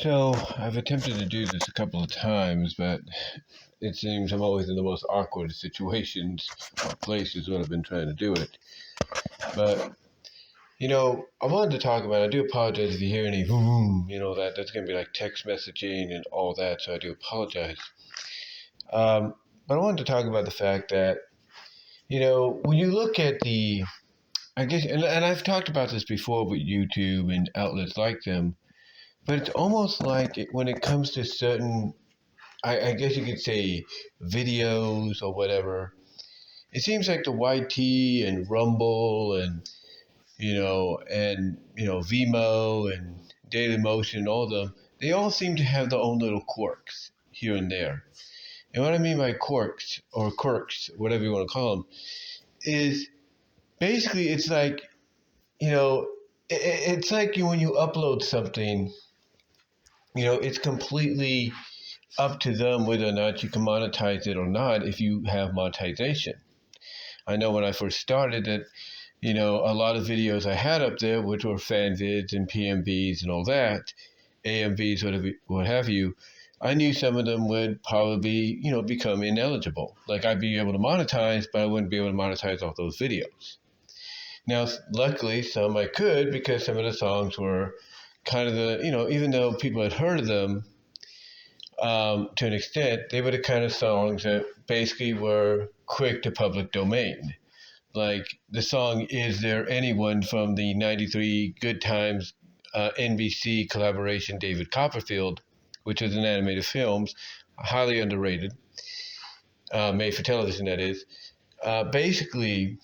So I've attempted to do this a couple of times, but it seems I'm always in the most awkward situations or places when I've been trying to do it. But I wanted to talk about. I do apologize if you hear any boom. That's gonna be like text messaging and all that. So I do apologize. But I wanted to talk about the fact that when you look at I guess, and I've talked about this before with YouTube and outlets like them. But it's almost like when it comes to certain, I guess you could say, videos or whatever, it seems like the YT and Rumble and, Vimeo and Daily Motion, all of them, they all seem to have their own little quirks here and there. And what I mean by quirks, or quirks, whatever you want to call them, is basically it's like, it's like when you upload something, it's completely up to them whether or not you can monetize it or not if you have monetization. I know when I first started that, a lot of videos I had up there, which were fan vids and PMVs and all that, AMVs, whatever, what have you, I knew some of them would probably, become ineligible. Like I'd be able to monetize, but I wouldn't be able to monetize off those videos. Now, luckily, some I could because some of the songs were kind of even though people had heard of them, to an extent, they were the kind of songs that basically were quick to public domain. Like the song Is There Anyone from the 93 Good Times NBC collaboration David Copperfield, which was an animated film, highly underrated, made for television that is. Basically,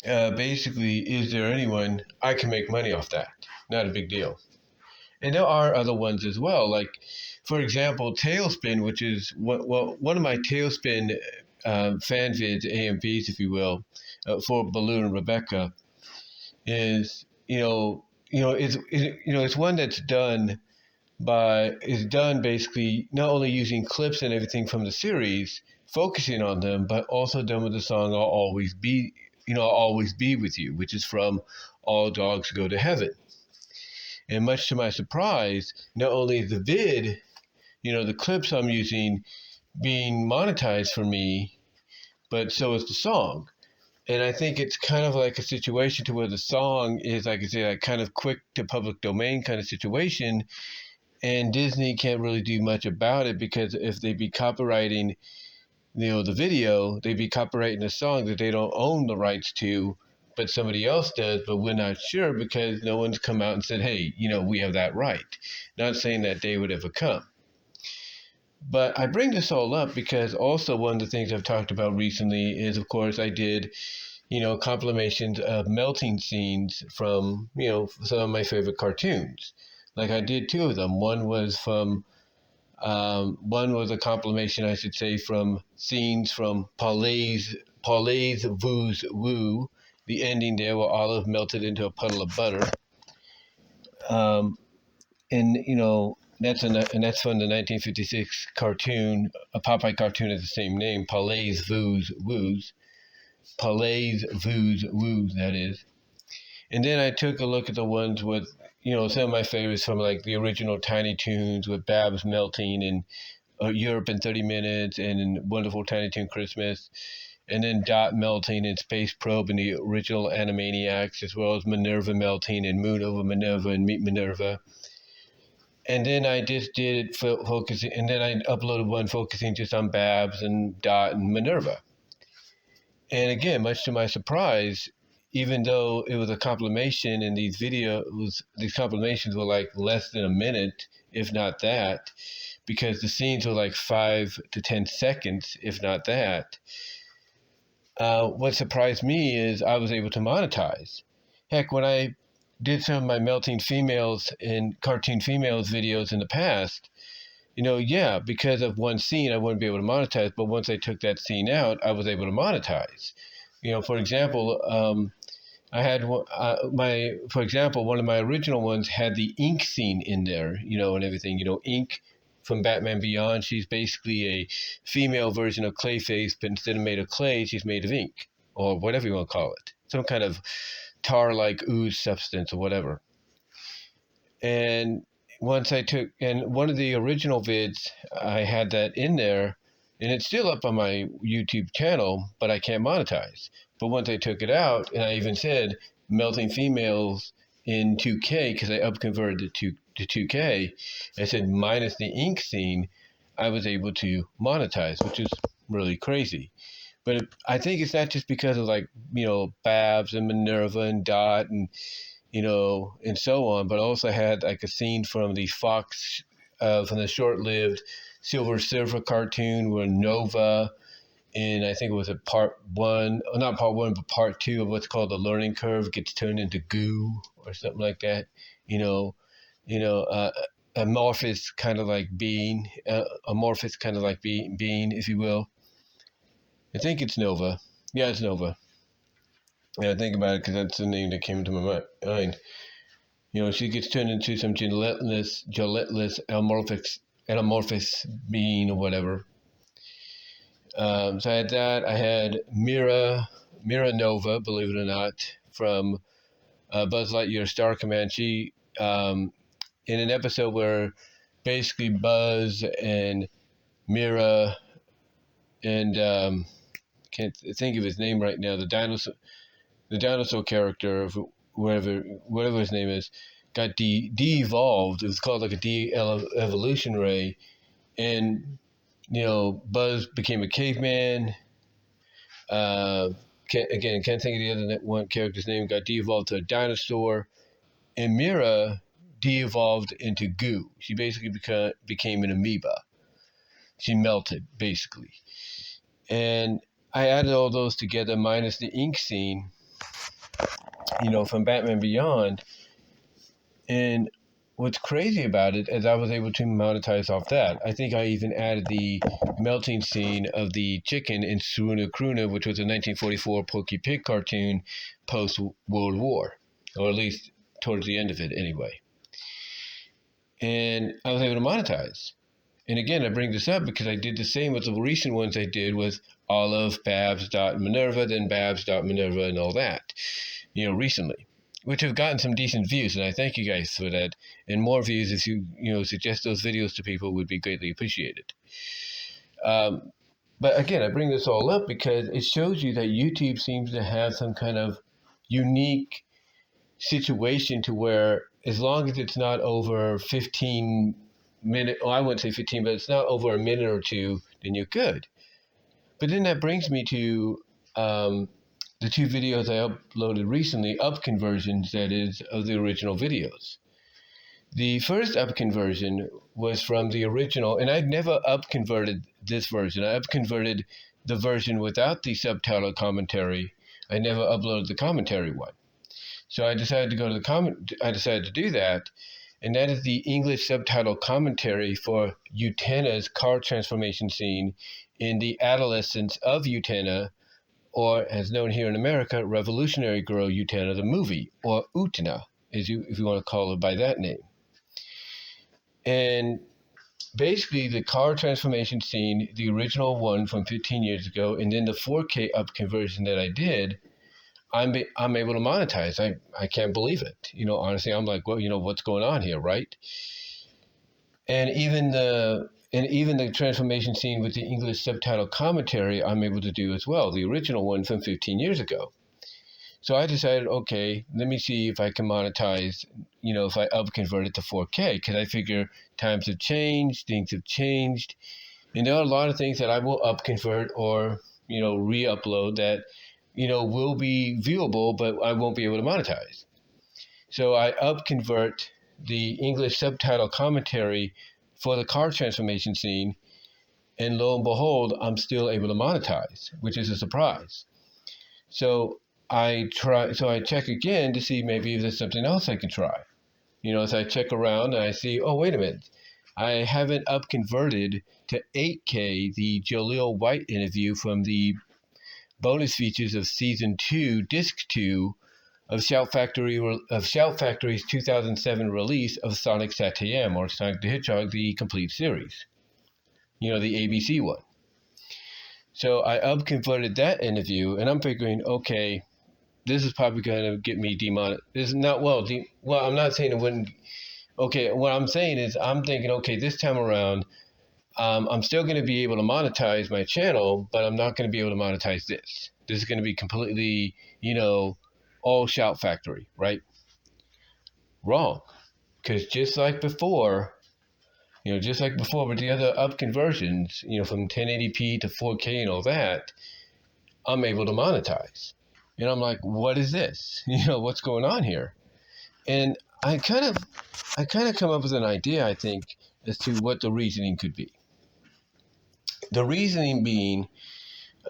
Is There Anyone, I can make money off that. Not a big deal. And there are other ones as well, like, for example, Tailspin, which is one of my Tailspin fan vids, AMVs, if you will, for Baloo and Rebecca, is it's one that's done basically not only using clips and everything from the series, focusing on them, but also done with the song "I'll Always Be," I'll Always Be with You, which is from All Dogs Go to Heaven. And much to my surprise, not only the vid, the clips I'm using being monetized for me, but so is the song. And I think it's kind of like a situation to where the song is, like I say, like kind of quick to public domain kind of situation. And Disney can't really do much about it because if they be copywriting, the video, they'd be copywriting a song that they don't own the rights to, but somebody else does, but we're not sure because no one's come out and said, hey, we have that right. Not saying that day would ever come. But I bring this all up because also one of the things I've talked about recently is, of course, I did, compilations of melting scenes from, some of my favorite cartoons. Like I did two of them. One was a compilation, I should say, from scenes from Paulay's Voo's Woo, the ending there where Olive melted into a puddle of butter. That's from the 1956 cartoon, a Popeye cartoon of the same name, Paulay's Voo's Woos. Paulay's Voo's Woos, that is. And then I took a look at the ones with, some of my favorites from like the original Tiny Toons with Babs melting and Europe in 30 Minutes and in Wonderful Tiny Toon Christmas. And then Dot melting and Space Probe in the original Animaniacs, as well as Minerva melting and Moon over Minerva and Meet Minerva. And then I just did focusing, and then I uploaded one focusing just on Babs and Dot and Minerva. And again, much to my surprise, even though it was a compilation and these compilations were like less than a minute, if not that, because the scenes were like 5 to 10 seconds, if not that. What surprised me is I was able to monetize. Heck, when I did some of my melting females and cartoon females videos in the past, because of one scene, I wouldn't be able to monetize. But once I took that scene out, I was able to monetize. For example, I had for example, one of my original ones had the ink scene in there, and everything, ink from Batman Beyond. She's basically a female version of Clayface, but instead of made of clay, she's made of ink, or whatever you want to call it. Some kind of tar-like ooze substance or whatever. And once I took, and one of the original vids, I had that in there, and it's still up on my YouTube channel, but I can't monetize. But once I took it out, and I even said melting females in 2K, because I upconverted it to 2K, I said minus the ink scene, I was able to monetize, which is really crazy. But I think it's not just because of, like, Babs and Minerva and Dot and and so on, but also had like a scene from the Fox, from the short-lived Silver Surfer cartoon where Nova, and I think it was a part one, not part one, but part two of what's called the learning curve, gets turned into goo or something like that. You know, amorphous kind of like being, if you will. I think it's Nova. Yeah, it's Nova. Yeah, I think about it because that's the name that came to my mind. She gets turned into some gelatinous, amorphous being or whatever. So I had that. I had Mira Nova, believe it or not, from Buzz Lightyear Star Command. She, in an episode where basically Buzz and Mira and can't think of his name right now. The dinosaur character of whatever his name is, got de-evolved. It was called like a de-evolution ray, and Buzz became a caveman. Can't think of the other one character's name. Got de-evolved to a dinosaur, and Mira de-evolved into goo. She basically became an amoeba. She melted basically, and I added all those together minus the ink scene, from Batman Beyond. And what's crazy about it is I was able to monetize off that. I think I even added the melting scene of the chicken in Suruna Kruna, which was a 1944 Porky Pig cartoon post-World War, or at least towards the end of it anyway. And I was able to monetize. And again, I bring this up because I did the same with the recent ones I did with Olive, Babs, Dot, Minerva, then Babs, Dot, Minerva, and all that, recently, which have gotten some decent views, and I thank you guys for that. And more views, if you suggest those videos to people, would be greatly appreciated. But again, I bring this all up because it shows you that YouTube seems to have some kind of unique situation to where, as long as it's not over 15 minutes, I wouldn't say 15, but it's not over a minute or two, then you're good. But then that brings me to the two videos I uploaded recently, up conversions, that is, of the original videos. The first up conversion was from the original, and I'd never up converted this version. I up converted the version without the subtitle commentary. I never uploaded the commentary one. So I decided to go to I decided to do that, and that is the English subtitle commentary for Utena's car transformation scene in The Adolescence of Utena, or as known here in America, Revolutionary Girl Utena, the movie, or Utena, if you want to call it by that name. And basically, the car transformation scene, the original one from 15 years ago, and then the 4K up conversion that I did, I'm able to monetize. I can't believe it. Honestly, I'm like, well, what's going on here, right? And even the transformation scene with the English subtitle commentary, I'm able to do as well, the original one from 15 years ago. So I decided, okay, let me see if I can monetize, if I up-convert it to 4K, because I figure times have changed, things have changed, and there are a lot of things that I will up-convert or, re-upload that, will be viewable, but I won't be able to monetize. So I up-convert the English subtitle commentary for the car transformation scene, and lo and behold, I'm still able to monetize, which is a surprise. So I check again to see maybe if there's something else I can try. As I check around and I see, oh, wait a minute, I haven't up converted to 8K the Jaleel White interview from the bonus features of season 2, disc 2 of Shout Factory's 2007 release of Sonic Satayam, or Sonic the Hedgehog, the complete series. The ABC one. So I up converted that interview, and I'm figuring, okay, this is probably going to get me demonetized. This is not I'm not saying it wouldn't Okay, what I'm saying is I'm thinking, okay, this time around, I'm still going to be able to monetize my channel, but I'm not going to be able to monetize this. This is going to be completely, all Shout Factory, right? Wrong. Because just like before with the other up conversions, from 1080p to 4K and all that, I'm able to monetize. And I'm like, what is this? What's going on here? And I kind of come up with an idea, I think, as to what the reasoning could be. The reasoning being,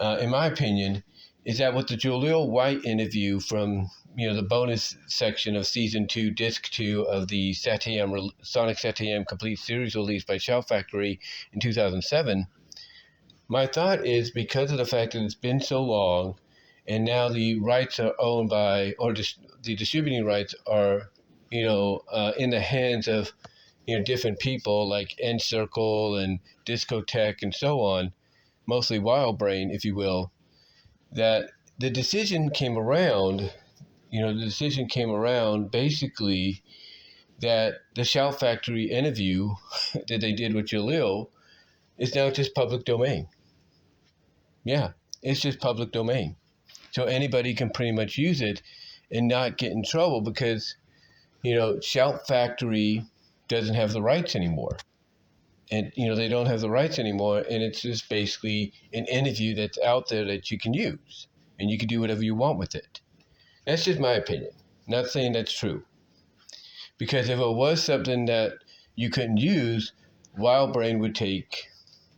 in my opinion, is that with the Jaleel White interview from the bonus section of season 2, disc 2 of the Sonic Satayam complete series released by Shout Factory in 2007, my thought is because of the fact that it's been so long, and now the rights are owned by, or the distributing rights are, in the hands of different people like N Circle and Discotech and so on, mostly Wild Brain, if you will, that the decision came around, basically that the Shout Factory interview that they did with Jalil is now just public domain. Yeah, it's just public domain. So anybody can pretty much use it and not get in trouble because, Shout Factory doesn't have the rights anymore. And, they don't have the rights anymore. And it's just basically an interview that's out there that you can use. And you can do whatever you want with it. That's just my opinion. Not saying that's true. Because if it was something that you couldn't use, Wildbrain would take,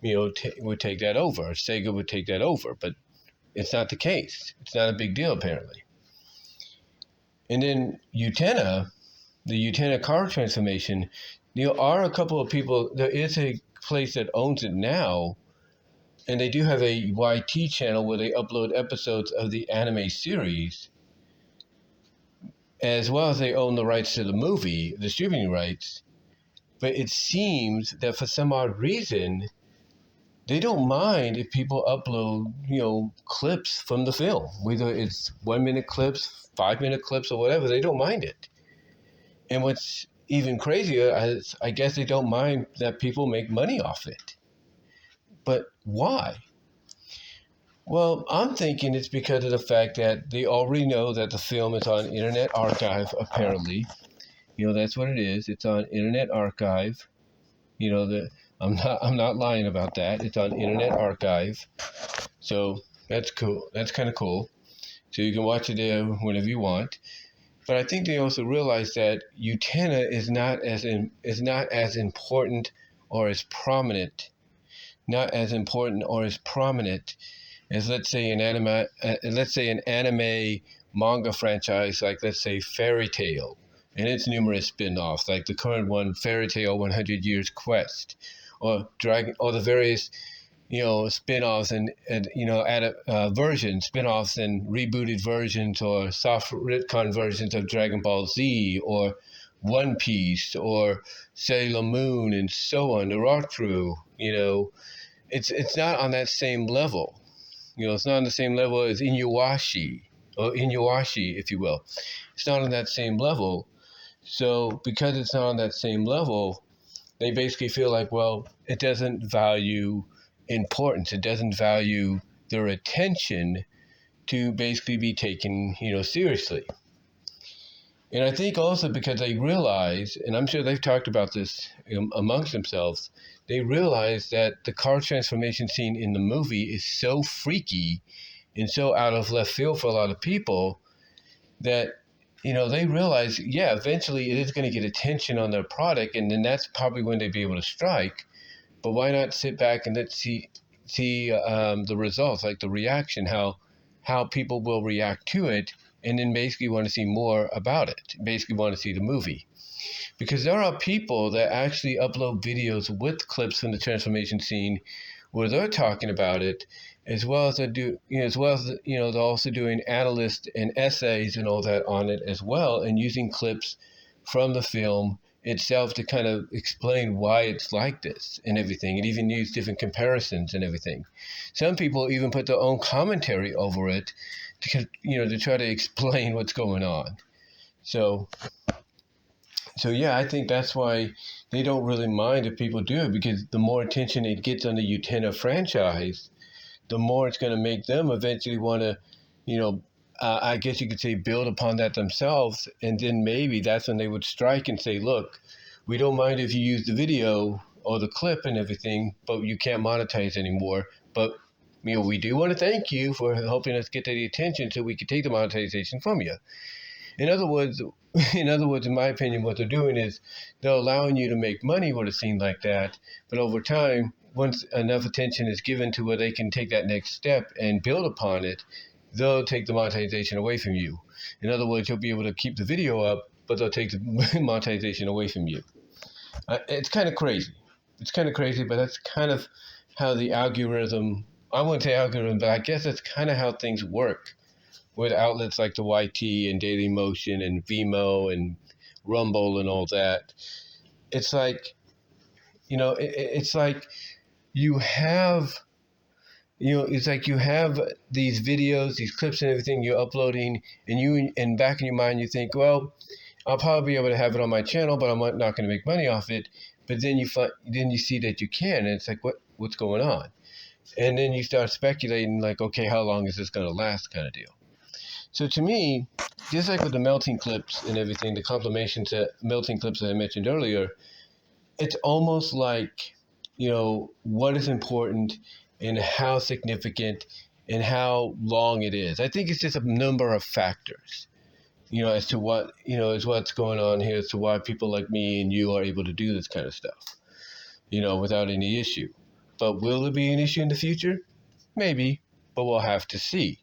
would take that over. Sega would take that over. But it's not the case. It's not a big deal, apparently. And then Utena, the Utena car transformation, there are a couple of people, there is a place that owns it now, and they do have a YT channel where they upload episodes of the anime series, as well as they own the rights to the movie, the distributing rights. But it seems that for some odd reason, they don't mind if people upload, clips from the film, whether it's 1 minute clips, 5 minute clips, or whatever. They don't mind it. And what's even crazier is I guess they don't mind that people make money off it. But why? Well, I'm thinking it's because of the fact that they already know that the film is on Internet Archive, apparently. That's what it is. It's on Internet Archive. I'm not lying about that. It's on Internet Archive. So that's cool. That's kind of cool. So you can watch it there whenever you want. But I think they also realize that Utena is not as important or as prominent, as let's say an anime manga franchise like let's say Fairy Tail and its numerous spin-offs like the current one, Fairy Tail 100 Years Quest, or the various spin-offs and versions, spin-offs and rebooted versions or soft retcon versions of Dragon Ball Z or One Piece or Sailor Moon and so on, the Rock Crew. It's not on that same level. It's not on the same level as Inuyasha, if you will. It's not on that same level. So because it's not on that same level, they basically feel like, well, it doesn't value importance. It doesn't value their attention to basically be taken, seriously. And I think also because they realize, and I'm sure they've talked about this amongst themselves, they realize that the car transformation scene in the movie is so freaky and so out of left field for a lot of people that, they realize, yeah, eventually it is going to get attention on their product, and then that's probably when they'd be able to strike. But why not sit back and let's see the results, like the reaction, how people will react to it, and then basically want to see more about it, basically want to see the movie. Because there are people that actually upload videos with clips from the transformation scene where they're talking about it, as well as they're also doing analysts and essays and all that on it as well, and using clips from the film itself to kind of explain why it's like this and everything, and even use different comparisons and everything. Some people even put their own commentary over it to try to explain what's going on. So So yeah, I think that's why they don't really mind if people do it, because the more attention it gets on the Utena franchise, the more it's going to make them eventually want to, you know, I guess you could say build upon that themselves. And then maybe that's when they would strike and say, look, we don't mind if you use the video or the clip and everything, but you can't monetize anymore. But, we do want to thank you for helping us get the attention so we can take the monetization from you. In other words, in my opinion, what they're doing is they're allowing you to make money with a scene like that. But over time, once enough attention is given to where they can take that next step and build upon it, they'll take the monetization away from you. In other words, you'll be able to keep the video up, but they'll take the monetization away from you. It's kind of crazy. It's kind of crazy, but that's kind of how the algorithm, I wouldn't say algorithm, but I guess that's kind of how things work with outlets like the YT and Daily Motion and Vimeo and Rumble and all that. It's like, it's like you have, it's like you have these videos, these clips and everything you're uploading, and back in your mind you think, well, I'll probably be able to have it on my channel, but I'm not going to make money off it. But then you see that you can, and it's like, what's going on? And then you start speculating, like, okay, how long is this going to last, kind of deal. So to me, just like with the melting clips and everything, the compilation to melting clips that I mentioned earlier, it's almost like, what is important and how significant and how long it is. I think it's just a number of factors, as to what, is what's going on here, as to why people like me and you are able to do this kind of stuff, without any issue. But will there be an issue in the future? Maybe, but we'll have to see.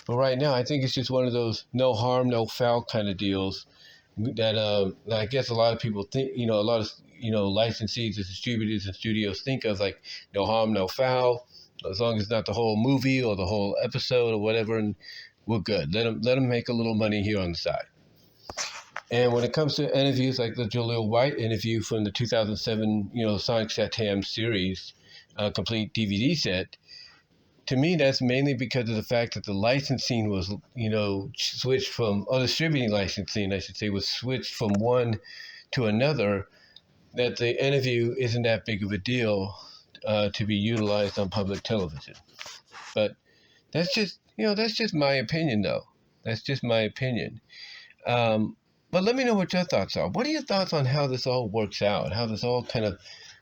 But right now, I think it's just one of those no harm, no foul kind of deals that I guess a lot of people think, a lot of, licensees and distributors and studios think of, like, no harm, no foul, as long as it's not the whole movie or the whole episode or whatever, and we're good. Let them make a little money here on the side. And when it comes to interviews like the Jaleel White interview from the 2007, Sonic Satam series, complete DVD set, to me, that's mainly because of the fact that the licensing was, switched from, or distributing licensing, I should say, was switched from one to another, that the interview isn't that big of a deal to be utilized on public television. But that's just my opinion, though. That's just my opinion. But let me know what your thoughts are. What are your thoughts on how this all works out, how this all kind of,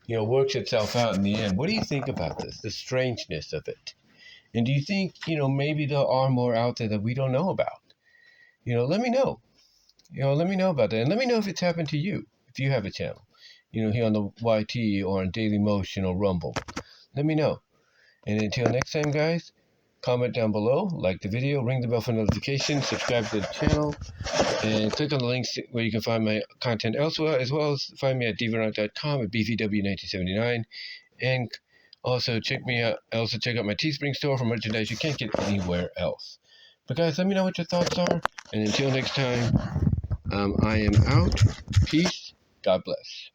works itself out in the end? What do you think about this, the strangeness of it? And do you think, maybe there are more out there that we don't know about? Let me know. Let me know about that. And let me know if it's happened to you, if you have a channel, here on the YT or on Daily Motion or Rumble. Let me know. And until next time, guys, comment down below, like the video, ring the bell for notifications, subscribe to the channel, and click on the links where you can find my content elsewhere, as well as find me at divarock.com at BVW1979. And also check out my Teespring store for merchandise you can't get anywhere else. But guys, let me know what your thoughts are. And until next time, I am out. Peace. God bless.